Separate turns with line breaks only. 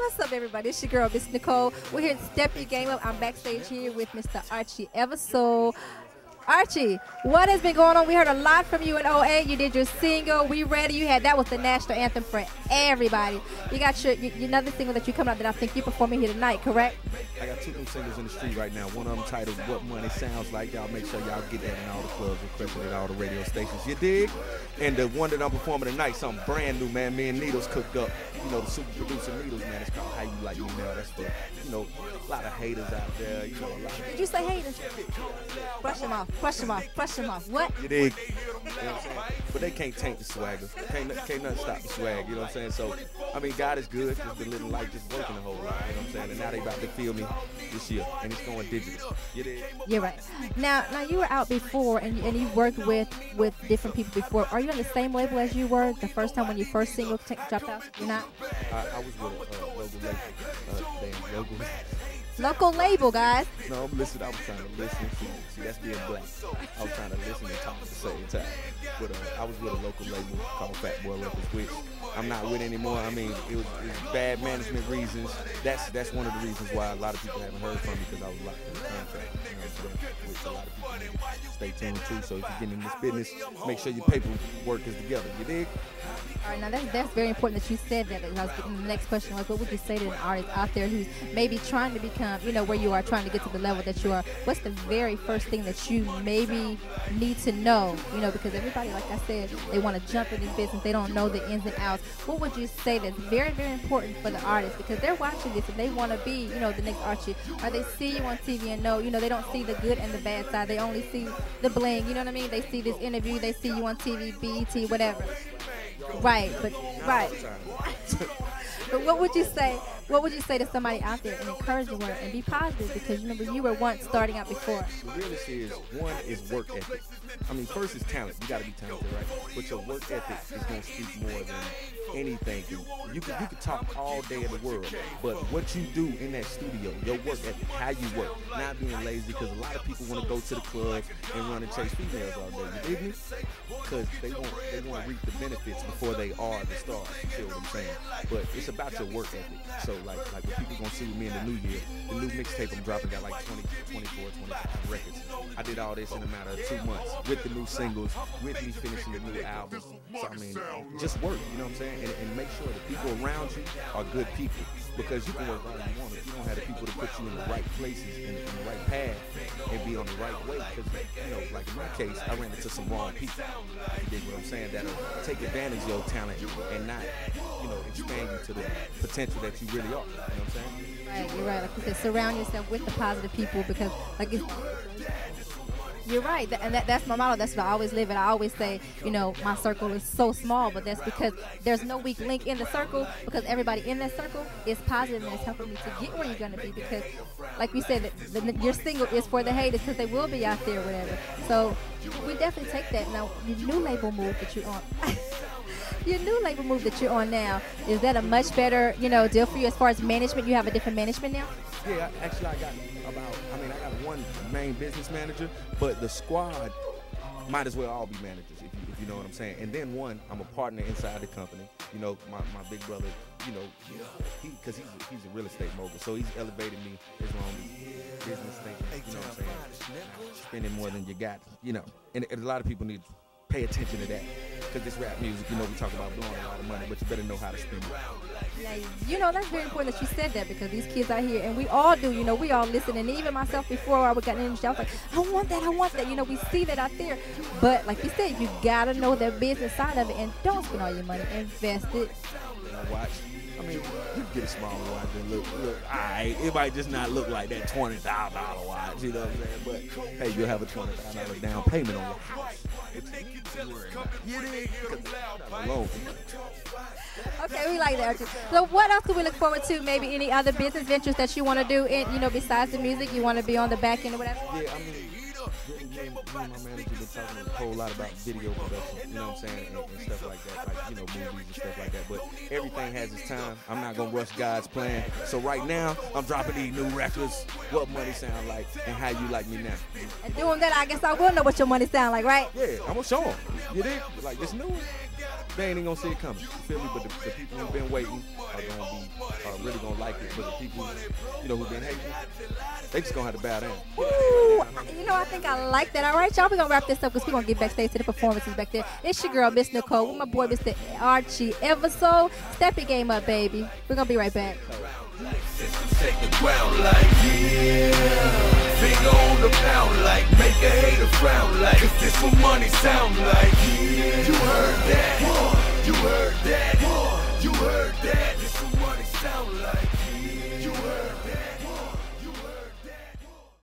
What's up, everybody? It's your girl, Miss Nicole. We're here to step your game up. I'm backstage here with Mr. Archie Eversole. Archie, what has been going on? We heard a lot from you in '08. You did your single, We Ready. You had that was the national anthem for everybody. You got your another single that you coming out that I think you're performing here tonight, correct?
I got two new singles in the street right now. One of them titled What Money Sounds Like. Y'all make sure y'all get that in all the clubs, requesting it at all the radio stations. You dig? And the one that I'm performing tonight, something brand new, man. Me and Needles cooked up. You know, the super producer Needles, man. It's called How You Like Me Now. That's for, you know, a lot of haters out there. You know, a lot of
Did you say haters? Brush them off. Brush them off. Brush them off. What?
You dig? You know what I'm saying? But they can't taint the swagger. Can't nothing stop the swag. You know what I'm saying? So, I mean, God is good. Just been living life, just working a whole lot. You know what I'm saying? And now they about to feel me this year, and it's going digital. You dig?
You're right. Now you were out before, and you worked with different people before. Are you on the same label as you were the first time when your first single dropped out? You're not?
I was with a local label.
Local label, guys.
No, I'm listening. I was trying to listen. See, that's being black. I was trying to listen and talk at the same time. But I was with a local label called Fat Boy Records, which I'm not with anymore. I mean, it was bad management reasons. That's one of the reasons why a lot of people haven't heard from me, because I was locked in the contract. You know what I'm saying? Which a lot of people need to stay tuned to. So if you get in this business, make sure your paperwork is together. You dig?
All right, now that's very important that you said that. Because the next question was, what would you say to an artist out there who's maybe trying to become, you know, where you are, trying to get to the level that you are? What's the very first thing that you maybe need to know? You know, because everybody, like I said, they want to jump in this business. They don't know the ins and outs. What would you say that's very, very important for the artist? Because they're watching this and they want to be, you know, the next Archie. Or they see you on TV and know, you know, they don't see the good and the bad side. They only see the bling. You know what I mean? They see this interview. They see you on TV, BET, whatever. Right, but right. But what would you say? What would you say to somebody out there, an encouraging word, and be positive? Because remember, you were once starting out before.
The realest is, one is work ethic. I mean, first is talent. You got to be talented, right? But your work ethic is going to speak more than anything. You could talk all day in the world, but what you do in that studio, your work ethic, how you work, not being lazy, because a lot of people want to go to the club and run and chase females all day. You dig me? Because they want to reap the benefits before they are the stars. You feel what I'm saying? But it's about your work ethic. So like what people gonna see with me in the new year, the new mixtape I'm dropping got like 20, 24, 25 records. I did all this in a matter of 2 months with the new singles, with me finishing the new album. So I mean, just work, you know what I'm saying? And make sure the people around you are good people, because you can work all you want if you don't have the people to put you in the right places and in the right path and be on the right way. Because, you know, like in my case, I ran into some wrong people. You dig what I'm saying? That'll take advantage of your talent and not, you know, expand you to the potential that you really are. You know what I'm saying?
Right, you're right. Like you said, surround yourself with the positive people, because, like, you're right, and that's my motto. That's what I always live in. I always say, you know, my circle is so small, but that's because there's no weak link in the circle, because everybody in that circle is positive and it's helping me to get where you're going to be. Because, like we said, your single is for the haters, because they will be out there or whatever. So we definitely take that. Now, your new label move that you're on. Your new label move that you're on now, is that a much better, you know, deal for you as far as management? You have a different management now?
Yeah, actually I got one main business manager, but the squad might as well all be managers, if you know what I'm saying. And then I'm a partner inside the company. You know, my big brother, you know, because he's a real estate mogul, so he's elevated me as long as business thinking, you know what I'm saying, spending more than you got, you know. And a lot of people need to pay attention to that, because this rap music, you know, we talk about blowing a lot of money, but you better know how to spend it.
Yeah, you know, that's very important that you said that, because these kids out here, and we all do, you know, we all listen, and even myself before I got in the industry, I was like, I want that, you know, we see that out there. But like you said, you gotta know the business side of it, and don't spend all your money, invest it.
Watch. I mean, you can get a smaller watch and look, alright, it might just not look like that $20,000 watch, you know what I'm saying? But hey, you'll have a $20,000 down payment on your house.
Okay, we like that, Archie. So what else do we look forward to? Maybe any other business ventures that you want to do, and, you know, besides the music, you want to be on the back end or whatever?
Yeah, I mean, really, me and my manager been talking a whole lot about video production, you know what I'm saying, and stuff like that, like, you know, movies and stuff like that. But everything has its time. I'm not gonna rush God's plan. So right now, I'm dropping these new records, what money sound like, and how you like me now.
And doing that, I guess I will know what your money sound like, right?
Yeah, I'm gonna show them. You dig? Like this new one, they ain't even gonna see it coming. You feel me? But the people who've been waiting are really gonna like it. But the people, you know, who've been hating, they just gonna have to bow down.
Ooh, you know, I think I like that. All right, y'all, we're gonna wrap this up because we're gonna get backstage to the performances back there. It's your girl, Miss Nicole, with my boy, Mr. Archie Eversole. Step your game up, baby. We're gonna be right back.
Take the ground like, yeah. Finger on the pound like, make a hater frown like, is this what money sound like?